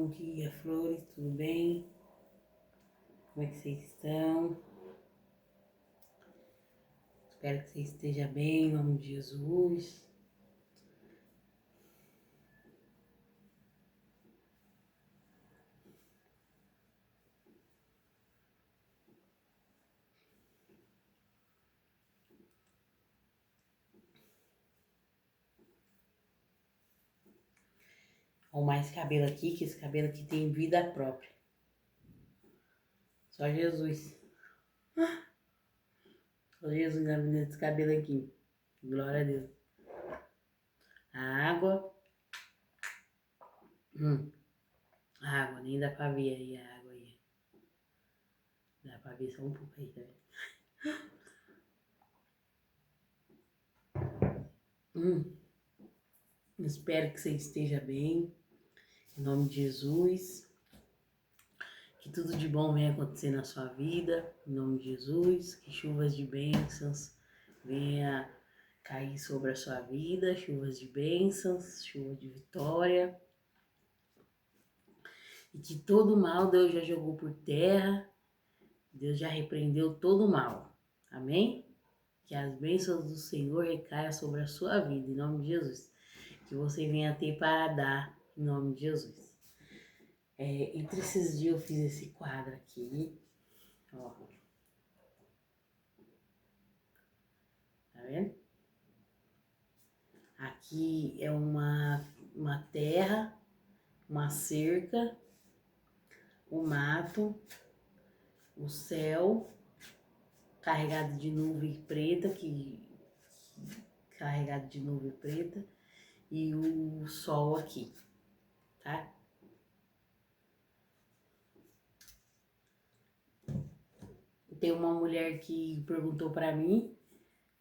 Bom dia, Flores, tudo bem? Como é que vocês estão? Espero que você esteja bem, em nome de Jesus. Arrumar esse cabelo aqui, que esse cabelo aqui tem vida própria. Só Jesus. Só Jesus na vida desse cabelo aqui. Glória a Deus. A água. A água, nem dá pra ver aí a água aí. Dá pra ver só um pouco aí, tá vendo? Espero que você esteja bem. Em nome de Jesus. Que tudo de bom venha acontecer na sua vida, em nome de Jesus. Que chuvas de bênçãos venha cair sobre a sua vida, chuvas de bênçãos, chuva de vitória. E que todo mal Deus já jogou por terra, Deus já repreendeu todo mal. Amém? Que as bênçãos do Senhor recaiam sobre a sua vida, em nome de Jesus. Que você venha ter para dar, em nome de Jesus. Entre esses dias eu fiz esse quadro aqui, ó. Tá vendo? Aqui é uma terra, uma cerca, o mato, o céu carregado de nuvem preta, carregado de nuvem preta, e o sol aqui, tá? Tem uma mulher que perguntou pra mim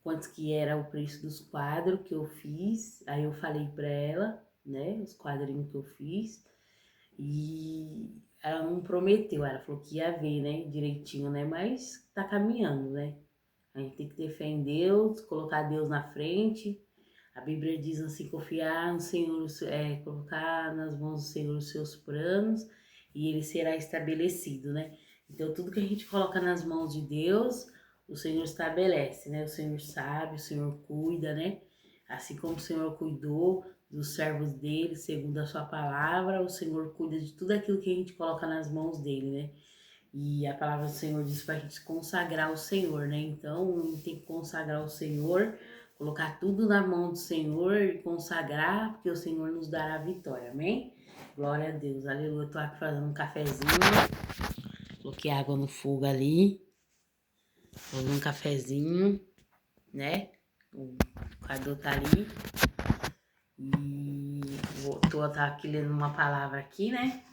quanto que era o preço dos quadros que eu fiz. Aí eu falei pra ela, né, os quadrinhos que eu fiz. E ela não prometeu, ela falou que ia ver, né, direitinho, né, mas tá caminhando, né. A gente tem que ter fé em Deus, colocar Deus na frente. A Bíblia diz assim, confiar no Senhor, colocar nas mãos do Senhor os seus planos e ele será estabelecido, né. Então tudo que a gente coloca nas mãos de Deus, o Senhor estabelece, né, o Senhor sabe, o Senhor cuida, né. Assim como o Senhor cuidou dos servos dele, segundo a sua palavra, o Senhor cuida de tudo aquilo que a gente coloca nas mãos dele, né? E a palavra do Senhor diz pra gente consagrar o Senhor, né? Então, a gente tem que consagrar o Senhor, colocar tudo na mão do Senhor e consagrar, porque o Senhor nos dará a vitória, amém? Glória a Deus, aleluia. Eu tô aqui fazendo um cafezinho, coloquei água no fogo ali, fazendo um cafezinho, né? O Cadu tá ali. E tô aqui lendo uma palavra aqui, né?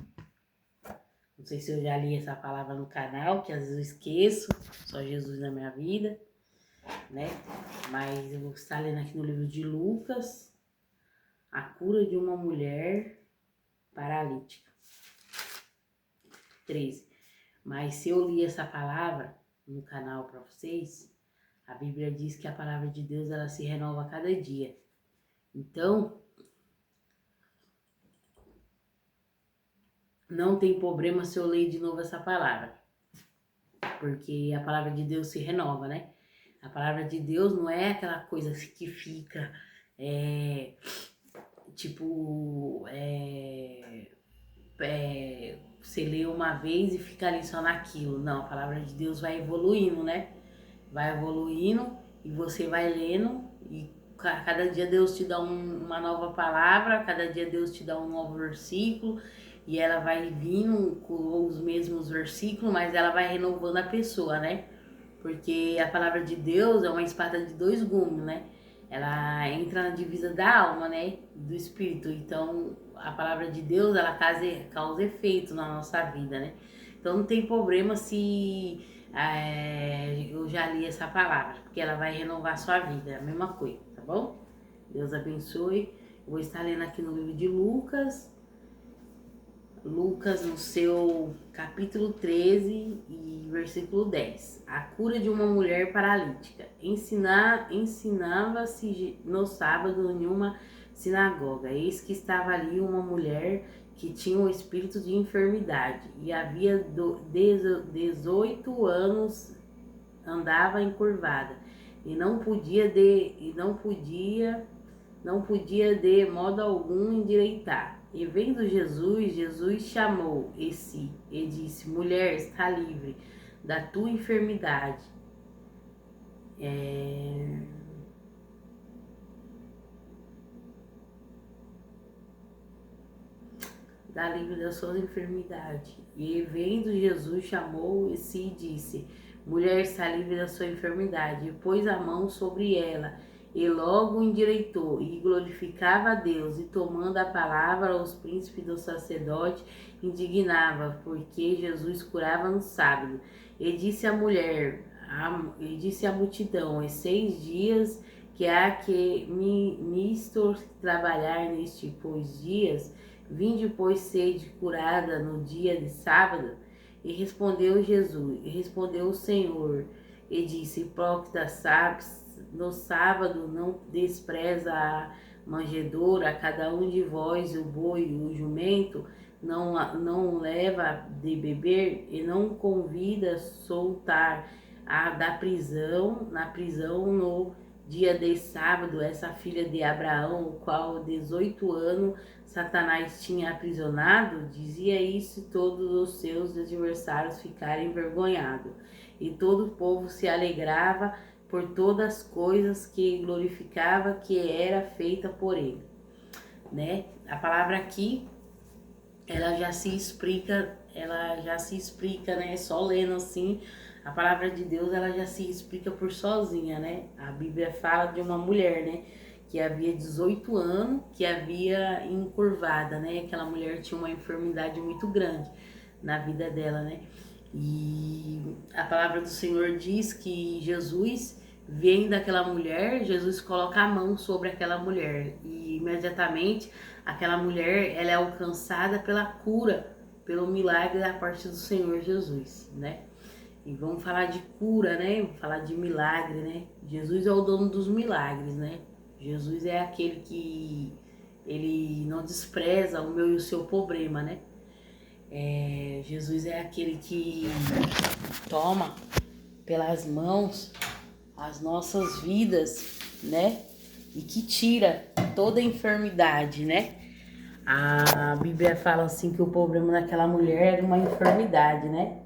Não sei se eu já li essa palavra no canal, que às vezes eu esqueço, só Jesus na minha vida, né? Mas eu vou estar lendo aqui no livro de Lucas, a cura de uma mulher paralítica. 13. Mas se eu li essa palavra no canal para vocês, a Bíblia diz que a palavra de Deus ela se renova a cada dia. Então, não tem problema se eu ler de novo essa palavra, porque a palavra de Deus se renova, né? A palavra de Deus não é aquela coisa que fica, você lê uma vez e fica ali só naquilo. Não, a palavra de Deus vai evoluindo, né? Vai evoluindo e você vai lendo e cada dia Deus te dá uma nova palavra, cada dia Deus te dá um novo versículo e ela vai vindo com os mesmos versículos, mas ela vai renovando a pessoa, né? Porque a palavra de Deus é uma espada de dois gumes, né? Ela entra na divisa da alma, né? Do espírito. Então, a palavra de Deus, ela causa efeito na nossa vida, né? Então, não tem problema se eu já li essa palavra, porque ela vai renovar a sua vida, é a mesma coisa, tá bom? Deus abençoe. Eu vou estar lendo aqui no livro de Lucas, no seu capítulo 13 e versículo 10. A cura de uma mulher paralítica. Ensinava-se no sábado em uma sinagoga. Eis que estava ali uma mulher que tinha um espírito de enfermidade e havia 18 anos andava encurvada e não podia de modo algum endireitar. E vendo Jesus chamou esse e disse: mulher, está livre da tua enfermidade. Está livre da sua enfermidade. E vendo Jesus chamou esse e disse: mulher, está livre da sua enfermidade. E pôs a mão sobre ela e logo endireitou e glorificava a Deus. E tomando a palavra aos príncipes do sacerdote, indignava, porque Jesus curava no sábado. E disse à mulher, e disse à multidão: em 6 dias que há que misto trabalhar neste dias, vinde, pois, sede curada no dia de sábado. E respondeu o Senhor, e disse: hipócrita, sabes, no sábado não despreza a manjedoura, a cada um de vós o boi e o jumento, não leva de beber, e não convida soltar na prisão no dia de sábado, essa filha de Abraão, o qual 18 anos Satanás tinha aprisionado. Dizia isso, e todos os seus adversários ficaram envergonhados. E todo o povo se alegrava por todas as coisas que glorificava que era feita por ele. Né? A palavra aqui, ela já se explica, né? Só lendo assim, a palavra de Deus, ela já se explica por sozinha, né? A Bíblia fala de uma mulher, né? Que havia 18 anos, que havia encurvada, né? Aquela mulher tinha uma enfermidade muito grande na vida dela, né? E a palavra do Senhor diz que Jesus vem daquela mulher, Jesus coloca a mão sobre aquela mulher e imediatamente aquela mulher, ela é alcançada pela cura, pelo milagre da parte do Senhor Jesus, né? E vamos falar de cura, né? Vamos falar de milagre, né? Jesus é o dono dos milagres, né? Jesus é aquele que ele não despreza o meu e o seu problema, né? Jesus é aquele que toma pelas mãos as nossas vidas, né? E que tira toda a enfermidade, né? A Bíblia fala assim que o problema daquela mulher era uma enfermidade, né?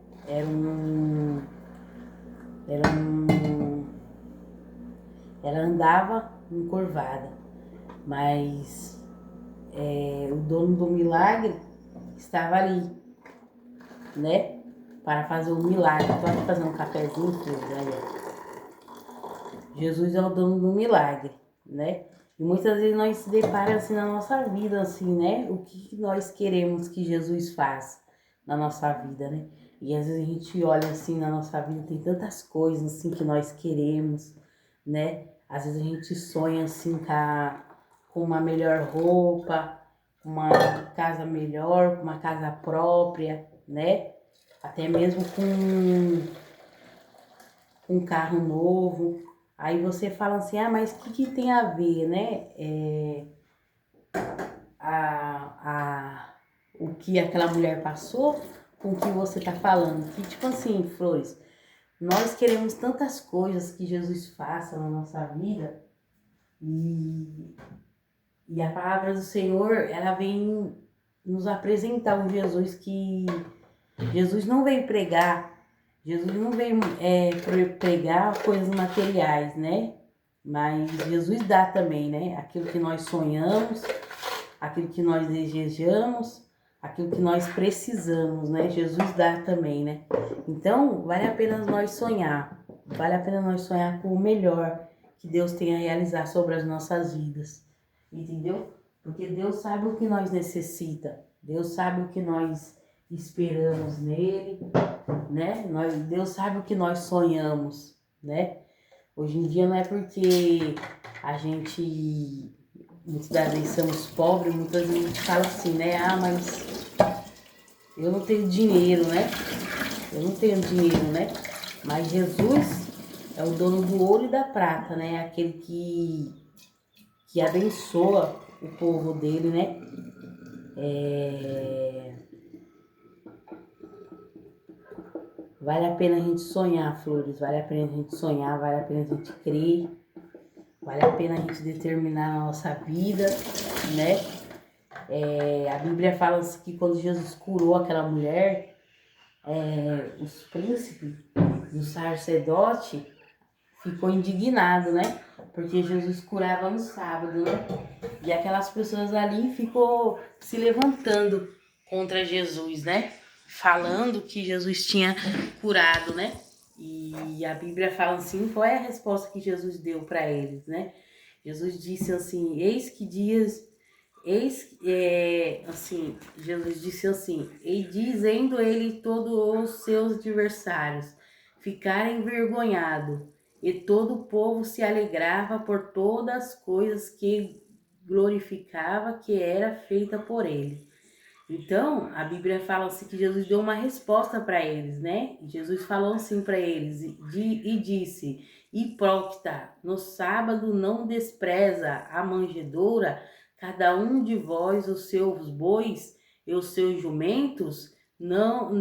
Ela andava encurvada, mas o dono do milagre estava ali, né? Para fazer o milagre. Tô aqui fazendo um cafezinho, filho, aí, Jesus é o dono do milagre, né? E muitas vezes nós se deparamos assim na nossa vida, assim, né? O que nós queremos que Jesus faça na nossa vida, né? E às vezes a gente olha assim na nossa vida, tem tantas coisas assim que nós queremos, né? Às vezes a gente sonha assim com uma melhor roupa, uma casa melhor, uma casa própria, né? Até mesmo com um carro novo. Aí você fala assim, mas o que tem a ver, né? O que aquela mulher passou com o que você tá falando. Que tipo assim, Flores, nós queremos tantas coisas que Jesus faça na nossa vida e a palavra do Senhor, ela vem nos apresentar um Jesus que Jesus não veio pregar, Jesus não veio pregar coisas materiais, né? Mas Jesus dá também, né? Aquilo que nós sonhamos, aquilo que nós desejamos, aquilo que nós precisamos, né? Jesus dá também, né? Então, vale a pena nós sonhar. Vale a pena nós sonhar com o melhor que Deus tem a realizar sobre as nossas vidas. Entendeu? Porque Deus sabe o que nós necessitamos. Deus sabe o que nós esperamos nele, né? Deus sabe o que nós sonhamos, né? Hoje em dia não é porque a gente, muitas das vezes somos pobres, muitas vezes a gente fala assim, né? Mas eu não tenho dinheiro, né? Eu não tenho dinheiro, né? Mas Jesus é o dono do ouro e da prata, né? Aquele que abençoa o povo dele, né? É... Vale a pena a gente sonhar, Flores, vale a pena a gente sonhar, vale a pena a gente crer, vale a pena a gente determinar a nossa vida, né? A Bíblia fala que quando Jesus curou aquela mulher, os príncipes do sacerdote ficou indignado, né? Porque Jesus curava no sábado, né? E aquelas pessoas ali ficou se levantando contra Jesus, né? Falando que Jesus tinha curado, né? E a Bíblia fala assim, qual é a resposta que Jesus deu para eles, né? Jesus disse assim, Jesus disse assim, e dizendo ele todos os seus adversários ficarem envergonhados, e todo o povo se alegrava por todas as coisas que glorificava que era feita por ele. Então, a Bíblia fala assim que Jesus deu uma resposta para eles, né? Jesus falou assim para eles e disse: Hipócrita, no sábado não despreza a manjedoura, cada um de vós os seus bois e os seus jumentos, não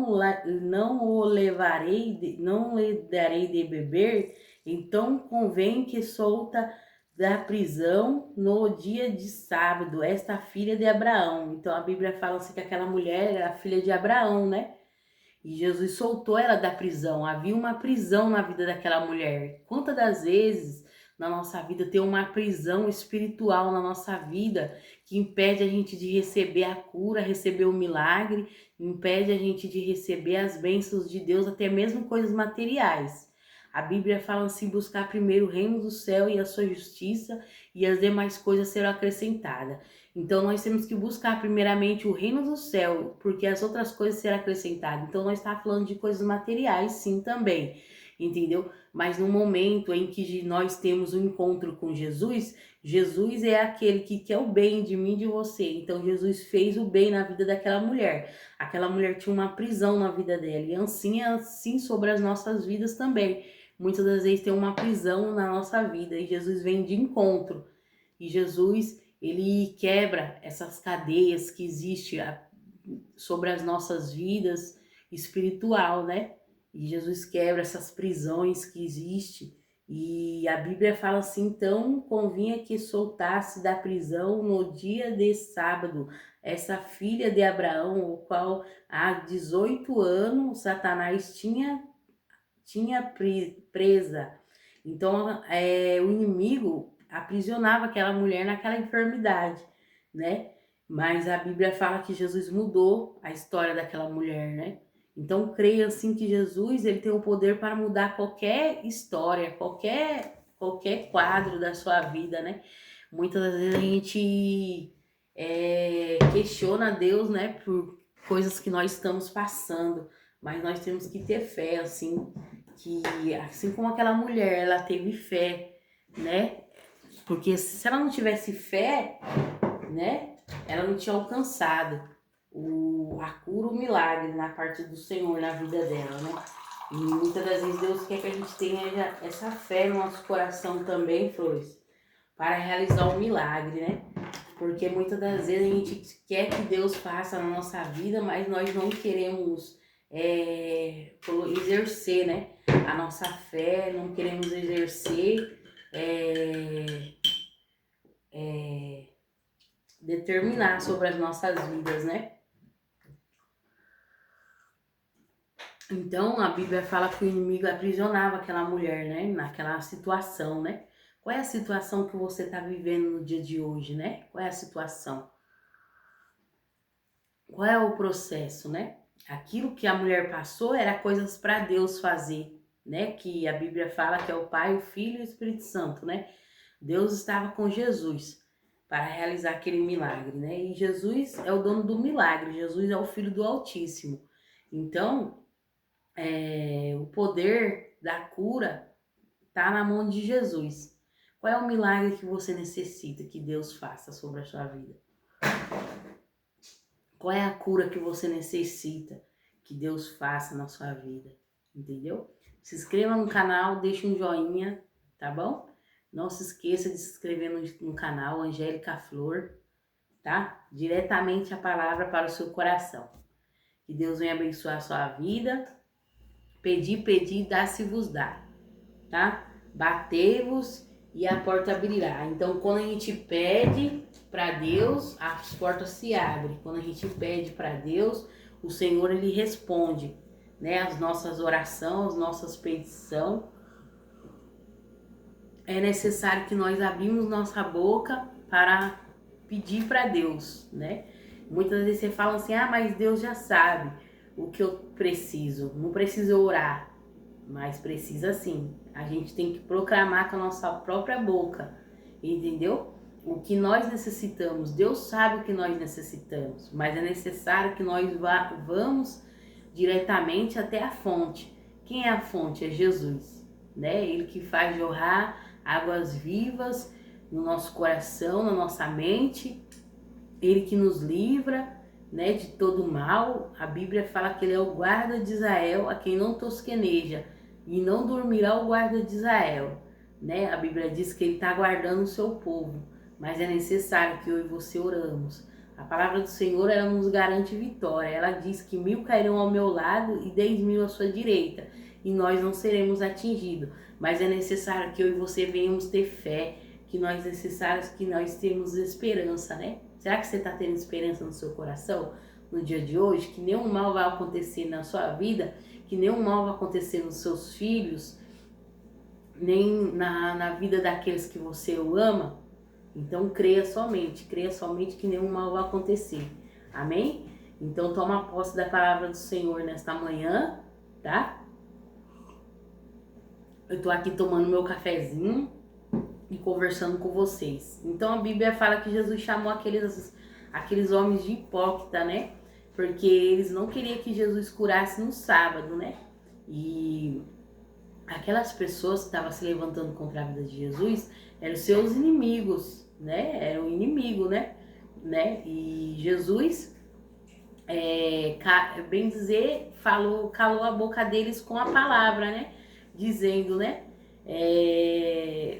o levarei, não lhe darei de beber, então convém que solta da prisão no dia de sábado, esta filha de Abraão. Então a Bíblia fala assim que aquela mulher era filha de Abraão, né? E Jesus soltou ela da prisão. Havia uma prisão na vida daquela mulher. Quantas das vezes na nossa vida tem uma prisão espiritual na nossa vida que impede a gente de receber a cura, receber o milagre, impede a gente de receber as bênçãos de Deus, até mesmo coisas materiais. A Bíblia fala assim, buscar primeiro o reino do céu e a sua justiça, e as demais coisas serão acrescentadas. Então nós temos que buscar primeiramente o reino do céu, porque as outras coisas serão acrescentadas. Então nós estamos falando de coisas materiais, sim, também, entendeu? Mas no momento em que nós temos um encontro com Jesus, Jesus é aquele que quer o bem de mim e de você. Então Jesus fez o bem na vida daquela mulher. Aquela mulher tinha uma prisão na vida dela, e assim sobre as nossas vidas também. Muitas das vezes tem uma prisão na nossa vida e Jesus vem de encontro. E Jesus, ele quebra essas cadeias que existem sobre as nossas vidas espiritual, né? E Jesus quebra essas prisões que existem. E a Bíblia fala assim, então convinha que soltasse da prisão no dia de sábado essa filha de Abraão, o qual há 18 anos Satanás tinha presa. Então, o inimigo aprisionava aquela mulher naquela enfermidade, né? Mas a Bíblia fala que Jesus mudou a história daquela mulher, né? Então, creia assim que Jesus, ele tem o poder para mudar qualquer história, qualquer quadro da sua vida, né? Muitas das vezes a gente questiona Deus, né? Por coisas que nós estamos passando, mas nós temos que ter fé, assim, que assim como aquela mulher, ela teve fé, né? Porque se ela não tivesse fé, né? Ela não tinha alcançado a cura, o milagre na parte do Senhor na vida dela, né? E muitas das vezes Deus quer que a gente tenha essa fé no nosso coração também, Flores, para realizar o milagre, né? Porque muitas das vezes a gente quer que Deus faça na nossa vida, mas nós não queremos exercer, né? A nossa fé, não queremos exercer, determinar sobre as nossas vidas, né? Então a Bíblia fala que o inimigo aprisionava aquela mulher, né? Naquela situação, né? Qual é a situação que você está vivendo no dia de hoje, né? Qual é a situação? Qual é o processo, né? Aquilo que a mulher passou era coisas para Deus fazer, né? Que a Bíblia fala que é o Pai, o Filho e o Espírito Santo, né? Deus estava com Jesus para realizar aquele milagre, né? E Jesus é o dono do milagre, Jesus é o Filho do Altíssimo. Então, o poder da cura está na mão de Jesus. Qual é o milagre que você necessita que Deus faça sobre a sua vida? Qual é a cura que você necessita que Deus faça na sua vida? Entendeu? Se inscreva no canal, deixe um joinha, tá bom? Não se esqueça de se inscrever no canal Angélica Flor, tá? Diretamente a palavra para o seu coração. Que Deus venha abençoar a sua vida. Pedi, dá-se-vos dá, tá? Batei-vos e a porta abrirá. Então, quando a gente pede para Deus, as portas se abrem. Quando a gente pede para Deus, o Senhor, Ele responde, né? As nossas orações, as nossas petições. É necessário que nós abrimos nossa boca para pedir para Deus, né? Muitas vezes você fala assim, mas Deus já sabe o que eu preciso. Não preciso orar, mas precisa sim. A gente tem que proclamar com a nossa própria boca, entendeu? O que nós necessitamos. Deus sabe o que nós necessitamos, mas é necessário que nós vamos diretamente até a fonte. Quem é a fonte? É Jesus, né? Ele que faz jorrar águas vivas no nosso coração, na nossa mente. Ele que nos livra, né, de todo mal. A Bíblia fala que ele é o guarda de Israel, a quem não tosqueneja, e não dormirá o guarda de Israel, né? A Bíblia diz que ele está guardando o seu povo, mas é necessário que eu e você oramos. A palavra do Senhor, ela nos garante vitória. Ela diz que 1000 cairão ao meu lado e 10.000 à sua direita, e nós não seremos atingidos. Mas é necessário que eu e você venhamos ter fé, que nós necessários que nós temos esperança, né? Será que você está tendo esperança no seu coração no dia de hoje? Que nenhum mal vai acontecer na sua vida, que nenhum mal vai acontecer nos seus filhos, nem na vida daqueles que você ama? Então creia somente que nenhum mal vai acontecer. Amém? Então toma posse da palavra do Senhor nesta manhã, tá? Eu tô aqui tomando meu cafezinho e conversando com vocês. Então a Bíblia fala que Jesus chamou aqueles homens de hipócrita, né? Porque eles não queriam que Jesus curasse no sábado, né? E aquelas pessoas que estavam se levantando contra a vida de Jesus eram seus inimigos, né? Era o inimigo, né? E Jesus, bem dizer, calou a boca deles com a palavra, né? Dizendo, né?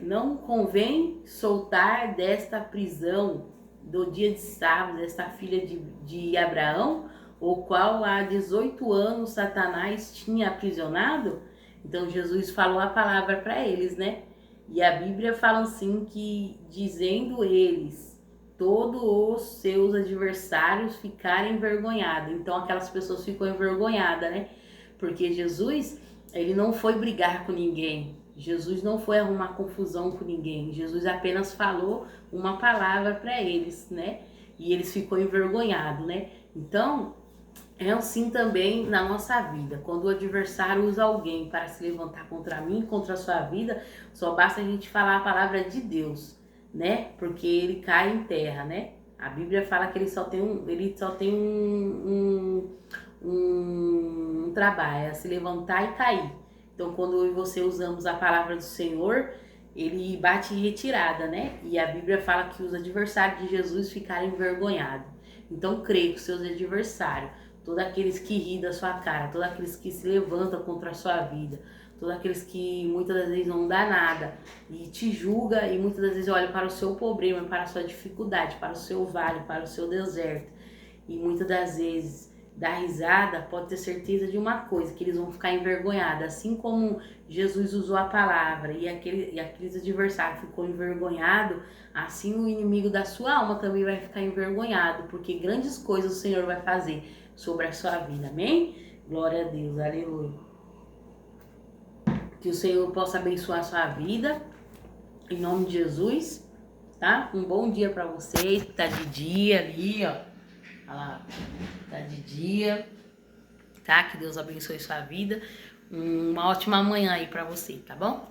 Não convém soltar desta prisão do dia de sábado esta filha de Abraão, o qual há 18 anos Satanás tinha aprisionado. Então Jesus falou a palavra para eles, né? E a Bíblia fala assim que, dizendo eles, todos os seus adversários ficarem envergonhados. Então aquelas pessoas ficam envergonhadas, né? Porque Jesus, ele não foi brigar com ninguém. Jesus não foi arrumar confusão com ninguém. Jesus apenas falou uma palavra para eles, né? E eles ficou envergonhados, né? Então, é assim também na nossa vida. Quando o adversário usa alguém para se levantar contra mim, contra a sua vida, só basta a gente falar a palavra de Deus, né? Porque ele cai em terra, né? A Bíblia fala que ele só tem um trabalho, é se levantar e cair. Então, quando eu e você usamos a palavra do Senhor, ele bate em retirada, né? E a Bíblia fala que os adversários de Jesus ficaram envergonhados. Então, creia que os seus adversários, todos aqueles que riem da sua cara, todos aqueles que se levantam contra a sua vida, todos aqueles que muitas das vezes não dá nada e te julga e muitas das vezes olha para o seu problema, para a sua dificuldade, para o seu vale, para o seu deserto, e muitas das vezes dá risada, pode ter certeza de uma coisa, que eles vão ficar envergonhados. Assim como Jesus usou a palavra e aqueles adversários ficou envergonhado, assim o inimigo da sua alma também vai ficar envergonhado, porque grandes coisas o Senhor vai fazer sobre a sua vida. Amém? Glória a Deus, aleluia. Que o Senhor possa abençoar a sua vida, em nome de Jesus, tá? Um bom dia para vocês, que tá de dia ali, ó. Olha lá, tá de dia, tá? Que Deus abençoe sua vida. Uma ótima manhã aí pra você, tá bom?